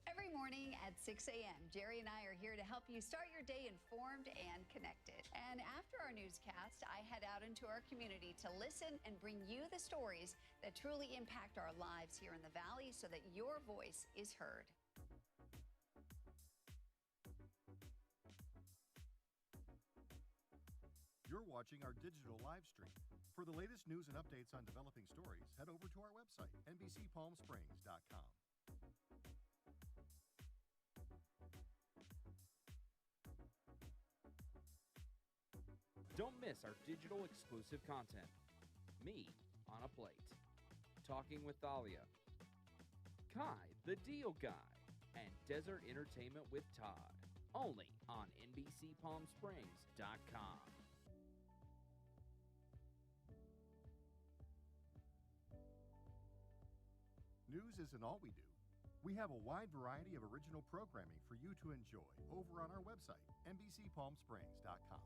Every morning morning at 6 a.m. Jerry and I are here to help you start your day informed and connected. And after our newscast, I head out into our community to listen and bring you the stories that truly impact our lives here in the Valley so that your voice is heard. You're watching our digital live stream. For the latest news and updates on developing stories, head over to our website, NBCPalmSprings.com. Don't miss our digital exclusive content. Me on a Plate. Talking with Thalia. Kai, the Deal Guy. And Desert Entertainment with Todd. Only on NBCPalmSprings.com. News isn't all we do. We have a wide variety of original programming for you to enjoy over on our website, NBCPalmSprings.com.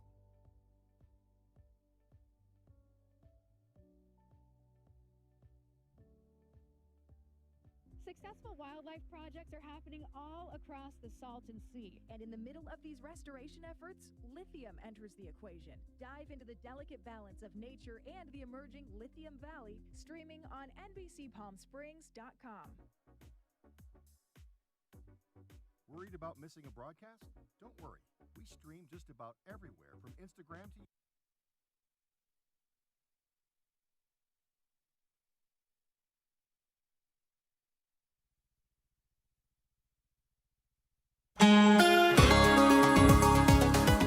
Successful wildlife projects are happening all across the Salton Sea. And in the middle of these restoration efforts, lithium enters the equation. Dive into the delicate balance of nature and the emerging Lithium Valley, streaming on NBCPalmSprings.com. Worried about missing a broadcast? Don't worry. We stream just about everywhere from Instagram to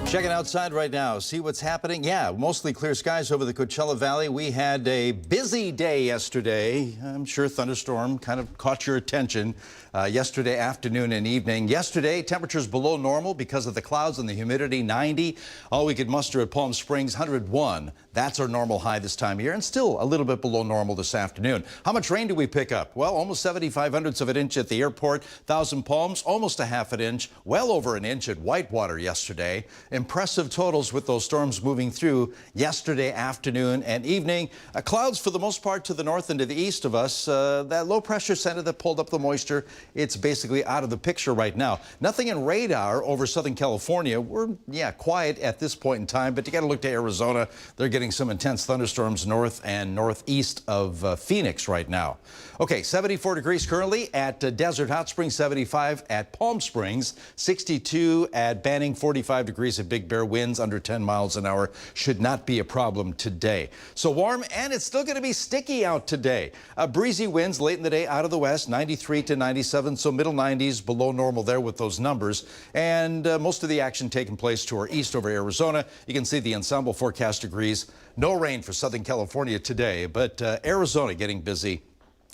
Checking outside right now, see what's happening. Yeah, mostly clear skies over the Coachella Valley. We had a busy day yesterday. I'm sure thunderstorm kind of caught your attention yesterday afternoon and evening. Yesterday, temperatures below normal because of the clouds and the humidity, 90. All we could muster at Palm Springs, 101. That's our normal high this time of year, and still a little bit below normal this afternoon. How much rain do we pick up? Well, almost 75/100ths of an inch at the airport. Thousand Palms, almost a half an inch. Well over an inch at Whitewater yesterday. Impressive totals with those storms moving through yesterday afternoon and evening. Clouds for the most part to the north and to the east of us. That low pressure center that pulled up the moisture, it's basically out of the picture right now. Nothing in radar over Southern California. We're, quiet at this point in time, but you got to look to Arizona. They're getting some intense thunderstorms north and northeast of Phoenix right now. Okay, 74 degrees currently at Desert Hot Springs, 75 at Palm Springs, 62 at Banning, 45 degrees at Big Bear. Winds under 10 miles an hour should not be a problem today. So warm, and it's still going to be sticky out today. Breezy winds late in the day out of the west, 93 to 97, so middle 90s, below normal there with those numbers. And most of the action taking place to our east over Arizona. You can see the ensemble forecast degrees. No rain for Southern California today, but Arizona getting busy.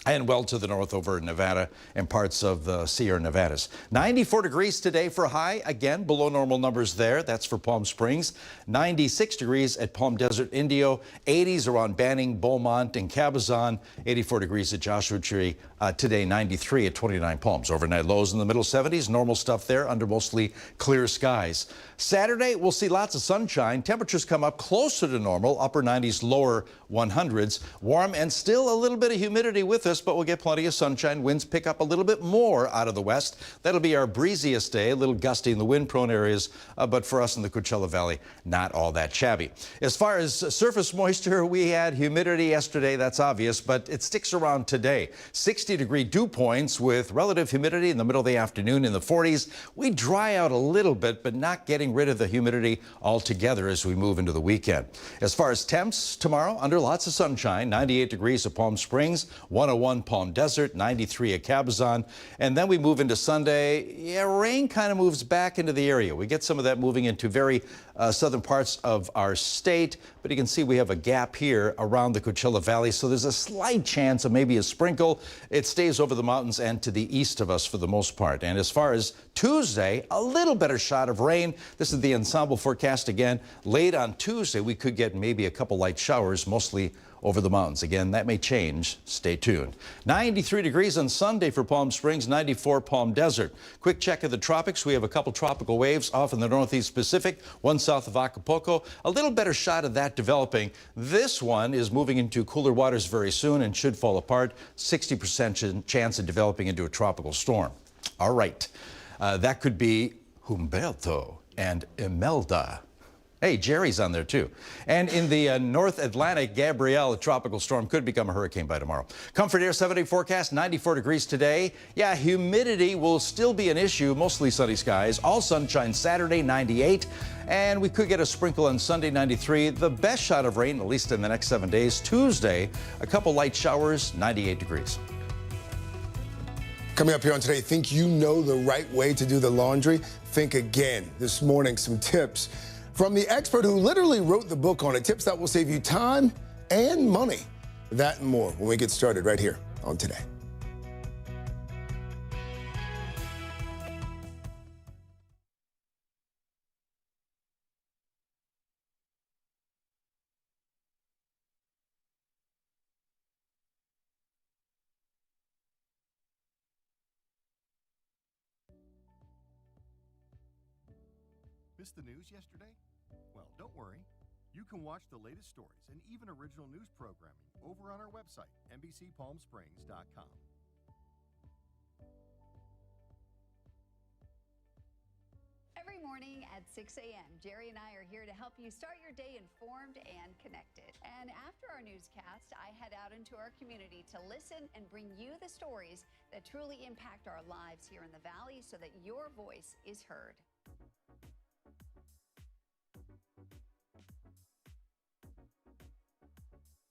And well to the north over Nevada and parts of the Sierra Nevadas. 94 degrees today for a high. Again, below normal numbers there. That's for Palm Springs. 96 degrees at Palm Desert, Indio. 80s around Banning, Beaumont, and Cabazon. 84 degrees at Joshua Tree. Today, 93 at 29 Palms. Overnight lows in the middle 70s. Normal stuff there under mostly clear skies. Saturday, we'll see lots of sunshine. Temperatures come up closer to normal. Upper 90s, lower 100s. Warm and still a little bit of humidity with us, but we'll get plenty of sunshine. Winds pick up a little bit more out of the west. That'll be our breeziest day, a little gusty in the wind-prone areas, but for us in the Coachella Valley, not all that shabby. As far as surface moisture, we had humidity yesterday, that's obvious, but it sticks around today. 60-degree dew points with relative humidity in the middle of the afternoon in the 40s. We dry out a little bit, but not getting rid of the humidity altogether as we move into the weekend. As far as temps tomorrow, under lots of sunshine, 98 degrees at Palm Springs, 101 Palm Desert, 93 at Cabazon, and then we move into Sunday. Yeah, rain kind of moves back into the area. We get some of that moving into very southern parts of our state, but you can see we have a gap here around the Coachella Valley, so there's a slight chance of maybe a sprinkle. It stays over the mountains and to the east of us for the most part. And as far as Tuesday, a little better shot of rain. This is the ensemble forecast again. Late on Tuesday, we could get maybe a couple light showers, mostly over the mountains. Again, that may change. Stay tuned. 93 degrees on Sunday for Palm Springs, 94 Palm Desert. Quick check of the tropics. We have a couple tropical waves off in the northeast Pacific, one south of Acapulco. A little better shot of that developing. This one is moving into cooler waters very soon and should fall apart. 60% chance of developing into a tropical storm. All right. That could be Humberto and Imelda. Hey, Jerry's on there too. And in the North Atlantic, Gabrielle, a tropical storm, could become a hurricane by tomorrow. Comfort Air 7-day forecast, 94 degrees today. Yeah, humidity will still be an issue, mostly sunny skies. All sunshine Saturday, 98. And we could get a sprinkle on Sunday, 93. The best shot of rain, at least in the next 7 days. Tuesday, a couple light showers, 98 degrees. Coming up here on Today, think you know the right way to do the laundry? Think again. This morning, some tips from the expert who literally wrote the book on it. Tips that will save you time and money. That and more when we get started right here on Today. Missed the news yesterday? Well, don't worry. You can watch the latest stories and even original news programming over on our website, NBCPalmSprings.com. Every morning at 6 a.m., Jerry and I are here to help you start your day informed and connected. And after our newscast, I head out into our community to listen and bring you the stories that truly impact our lives here in the Valley so that your voice is heard.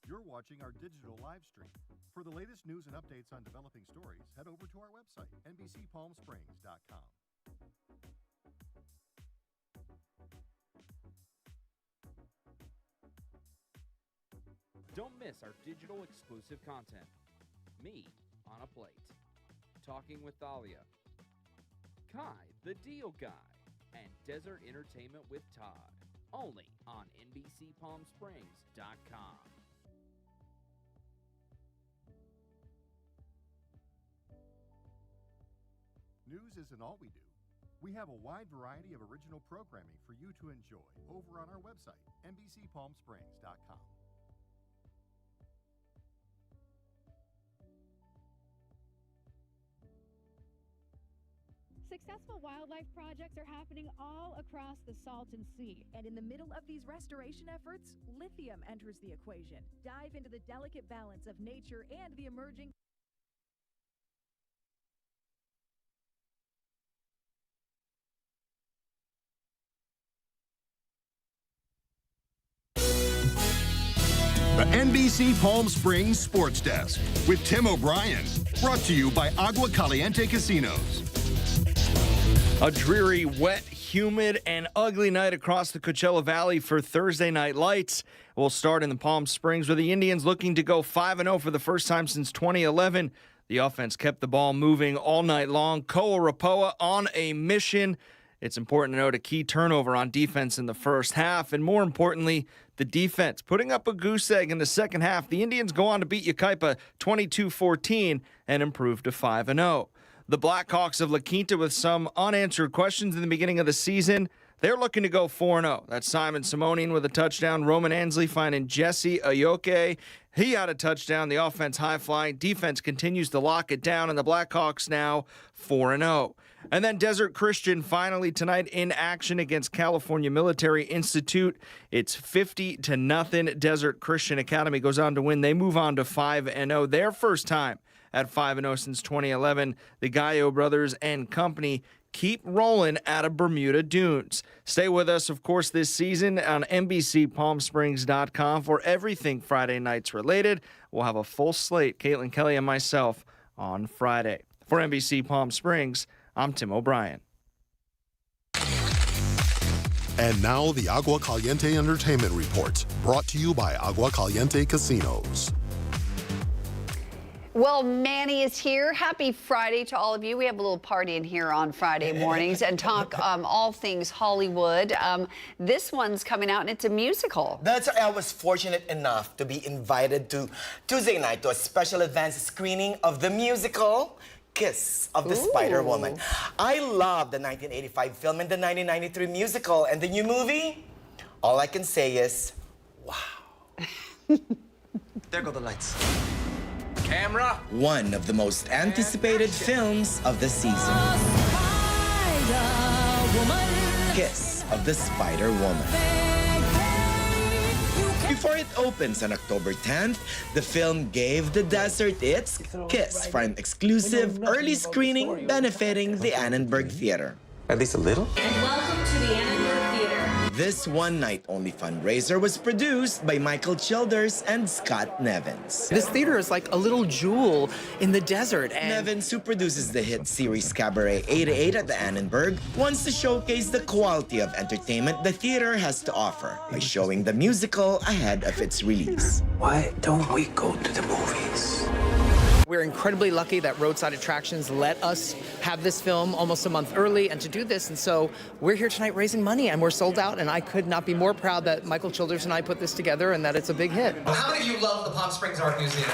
You're watching our digital live stream. For the latest news and updates on developing stories, head over to our website, NBCPalmSprings.com. Don't miss our digital exclusive content. Me on a Plate, Talking with Thalia, Kai the Deal Guy, and Desert Entertainment with Todd. Only on NBCPalmSprings.com. News isn't all we do. We have a wide variety of original programming for you to enjoy over on our website, NBCPalmSprings.com. Successful wildlife projects are happening all across the Salton Sea. And in the middle of these restoration efforts, lithium enters the equation. Dive into the delicate balance of nature and the emerging The NBC Palm Springs Sports Desk with Tim O'Brien. Brought to you by Agua Caliente Casinos. A dreary, wet, humid, and ugly night across the Coachella Valley for Thursday Night Lights. We'll start in the Palm Springs with the Indians looking to go 5-0 for the first time since 2011. The offense kept the ball moving all night long. Koa Rapoa on a mission. It's important to note a key turnover on defense in the first half, and more importantly, the defense putting up a goose egg in the second half. The Indians go on to beat Yucaipa 22-14 and improve to 5-0. The Blackhawks of La Quinta with some unanswered questions in the beginning of the season. They're looking to go 4-0. That's Simon Simonian with a touchdown. Roman Ansley finding Jesse Ayoke. He had a touchdown. The offense high-flying. Defense continues to lock it down, and the Blackhawks now 4-0. And then Desert Christian finally tonight in action against California Military Institute. It's 50-0. Desert Christian Academy goes on to win. They move on to 5-0. Their first time at 5-0 since 2011. The Gallo brothers and company keep rolling out of Bermuda Dunes. Stay with us, of course, this season on NBCPalmSprings.com for everything Friday nights related. We'll have a full slate, Caitlin Kelly and myself, on Friday. For NBC Palm Springs, I'm Tim O'Brien. And now the Agua Caliente Entertainment Report, brought to you by Agua Caliente Casinos. Well, Manny is here. Happy Friday to all of you. We have a little party in here on Friday mornings and talk all things Hollywood. This one's coming out, and it's a musical. I was fortunate enough to be invited to Tuesday night to a special advance screening of the musical Kiss of the Spider-Woman. I love the 1985 film and the 1993 musical, and the new movie, all I can say is, wow. There go the lights. Camera. One of the most anticipated films of the season. Kiss of the Spider-Woman. Before it opens on October 10th, the film gave the desert its kiss for an exclusive early screening benefiting the Annenberg Theater. At least a little? And welcome to the Annenberg Theater. This one-night-only fundraiser was produced by Michael Childers and Scott Nevins. This theater is like a little jewel in the desert. And Nevins, who produces the hit series Cabaret 88 at the Annenberg, wants to showcase the quality of entertainment the theater has to offer by showing the musical ahead of its release. Why don't we go to the movies? we're incredibly lucky that Roadside Attractions let us have this film almost a month early and to do this. And so we're here tonight raising money and we're sold out. And I could not be more proud that Michael Childers and I put this together and that it's a big hit. How many of you love the Palm Springs Art Museum?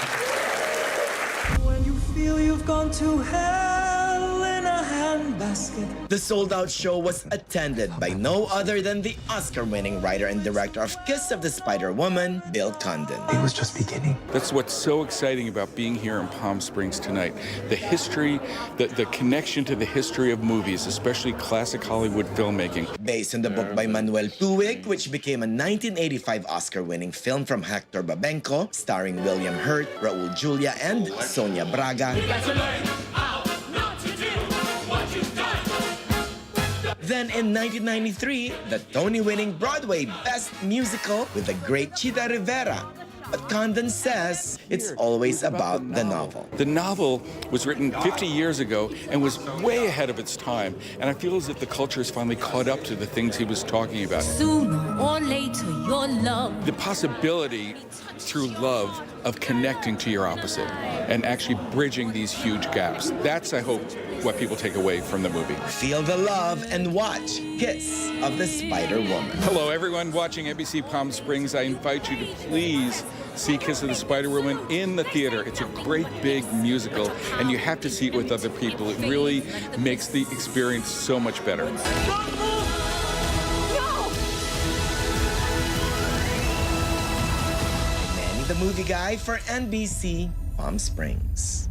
When you feel you've gone to hell in a handbasket. The sold-out show was attended by no other than the Oscar-winning writer and director of Kiss of the Spider-Woman, Bill Condon. It was just beginning. That's what's so exciting about being here in Palm Springs tonight. The history, the connection to the history of movies, especially classic Hollywood filmmaking. Based on the book by Manuel Tuig, which became a 1985 Oscar-winning film from Hector Babenco, starring William Hurt, Raul Julia, and Sonia Braga. Then in 1993, the Tony-winning Broadway Best Musical with the great Chita Rivera. But Condon says it's always about the novel. The novel was written 50 years ago and was way ahead of its time. And I feel as if the culture has finally caught up to the things he was talking about. Sooner or later, your love. The possibility through love of connecting to your opposite and actually bridging these huge gaps. That's, I hope, what people take away from the movie. Feel the love and watch Kiss of the Spider-Woman. Hello, everyone watching NBC Palm Springs. I invite you to please see Kiss of the Spider-Woman in the theater. It's a great big musical, and you have to see it with other people. It really makes the experience so much better. Manny the Movie Guy for NBC Palm Springs.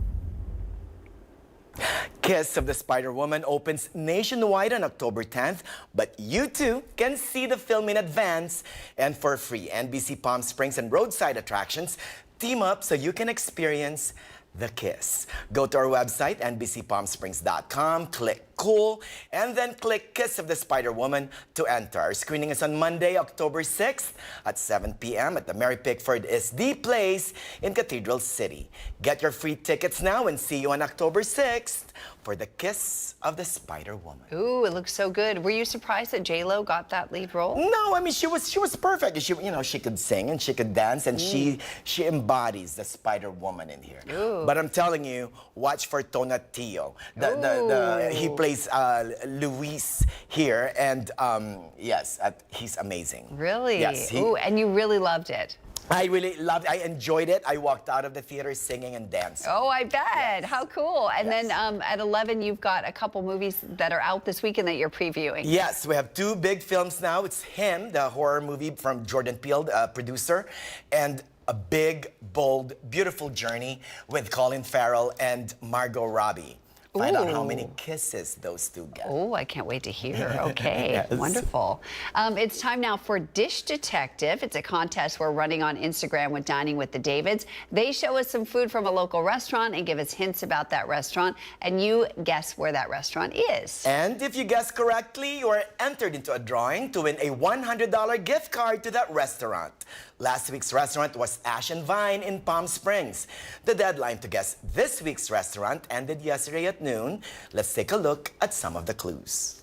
Kiss of the Spider-Woman opens nationwide on October 10th, but you too can see the film in advance and for free. NBC Palm Springs and Roadside Attractions team up so you can experience the Kiss. Go to our website, nbcpalmsprings.com, click Cool, and then click Kiss of the Spider-Woman to enter. Our screening is on Monday, October 6th at 7 p.m. at the Mary Pickford is the Place in Cathedral City. Get your free tickets now and see you on October 6th for the Kiss of the Spider-Woman. Ooh, it looks so good. Were you surprised that J-Lo got that lead role? No, I mean she was perfect. She could sing and she could dance and she embodies the Spider-Woman in here. Ooh. But I'm telling you, watch for Tonatiuh. He plays Luis here, and yes, he's amazing. Really? Yes. Ooh, and you really loved it. I really loved it. I enjoyed it. I walked out of the theater singing and dancing. Oh, I bet. Yes. How cool. And Yes. then at 11, you've got a couple movies that are out this weekend that you're previewing. Yes, we have two big films now. It's Him, the horror movie from Jordan Peele, producer, and a big, bold, beautiful journey with Colin Farrell and Margot Robbie. Find out how many kisses those two get. Oh, I can't wait to hear. Okay, Yes. wonderful. It's time now for Dish Detective. It's a contest we're running on Instagram with Dining with the Davids. They show us some food from a local restaurant and give us hints about that restaurant, and you guess where that restaurant is. And if you guess correctly, you are entered into a drawing to win a $100 gift card to that restaurant. Last week's restaurant was Ash and Vine in Palm Springs. The deadline to guess this week's restaurant ended yesterday at noon. Let's take a look at some of the clues.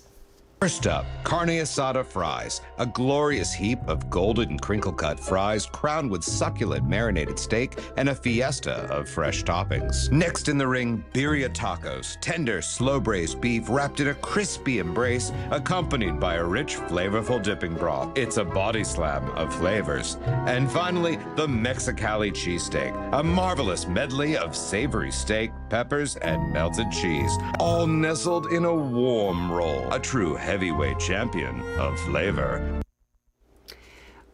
First up, carne asada fries, a glorious heap of golden and crinkle-cut fries crowned with succulent marinated steak and a fiesta of fresh toppings. Next in the ring, birria tacos, tender, slow-braised beef wrapped in a crispy embrace, accompanied by a rich, flavorful dipping broth. It's a body slam of flavors. And finally, the Mexicali cheesesteak, a marvelous medley of savory steak, peppers, and melted cheese, all nestled in a warm roll. A true heavyweight champion of flavor.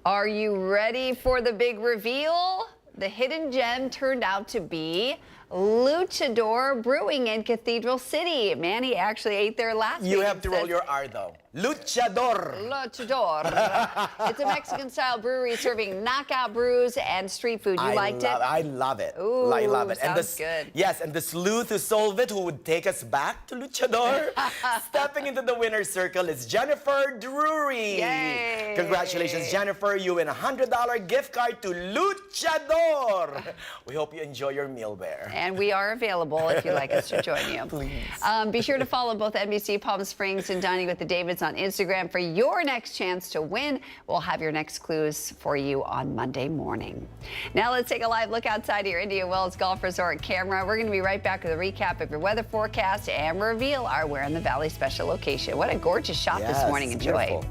Are you ready for the big reveal? The hidden gem turned out to be Luchador Brewing in Cathedral City. Manny actually ate there last week. You have to roll your R, though. Luchador. Luchador. It's a Mexican-style brewery serving knockout brews and street food. You liked it? I love it. Ooh, I love it. Sounds good. Yes, and the sleuth who solved it, who would take us back to Luchador, stepping into the winner's circle is Jennifer Drury. Yay. Congratulations, Jennifer. You win a $100 gift card to Luchador. We hope you enjoy your meal there. And we are available if you'd like us to join you. Please. Be sure to follow both NBC Palm Springs and Dining with the Davids on Instagram for your next chance to win. We'll have your next clues for you on Monday morning. Now let's take a live look outside your Indian Wells Golf Resort camera. We're going to be right back with a recap of your weather forecast and reveal our Where in the Valley special location. What a gorgeous shot this morning. Enjoy. Beautiful.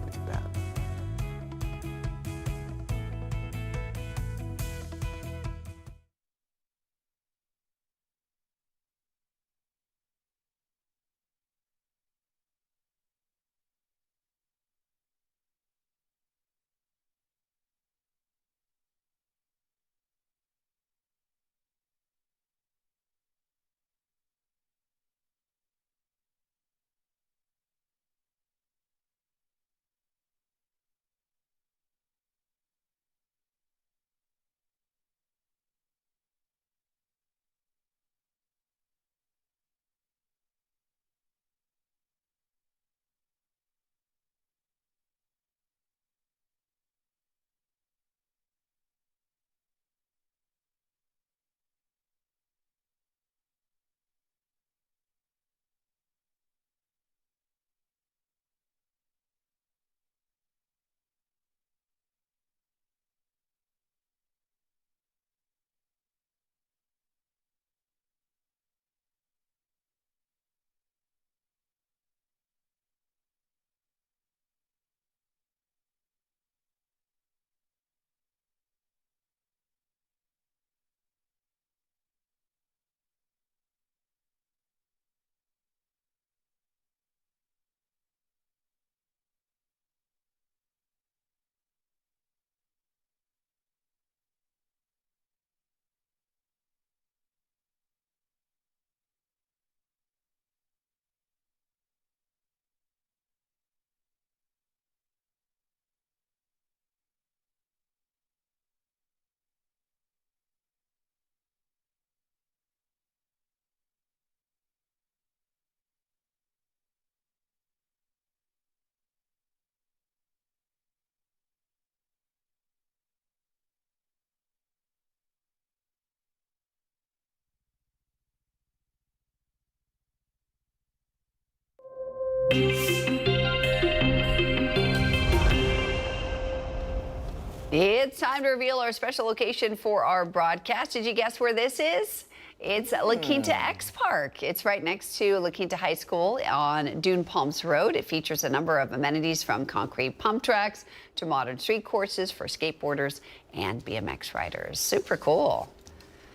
It's time to reveal our special location for our broadcast. Did you guess where this is? It's La Quinta X Park. It's right next to La Quinta High School on Dune Palms Road. It features a number of amenities from concrete pump tracks to modern street courses for skateboarders and BMX riders. Super cool.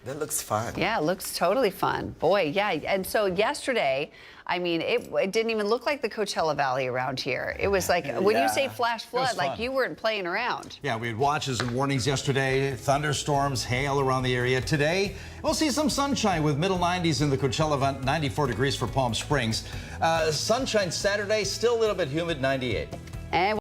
That looks fun. Yeah, it looks totally fun. Boy, yeah. And so yesterday, I mean, it didn't even look like the Coachella Valley around here. It was like, when you say flash flood, like you weren't playing around. Yeah, we had watches and warnings yesterday, thunderstorms, hail around the area. Today, we'll see some sunshine with middle 90s in the Coachella, 94 degrees for Palm Springs. Sunshine Saturday, still a little bit humid, 98. And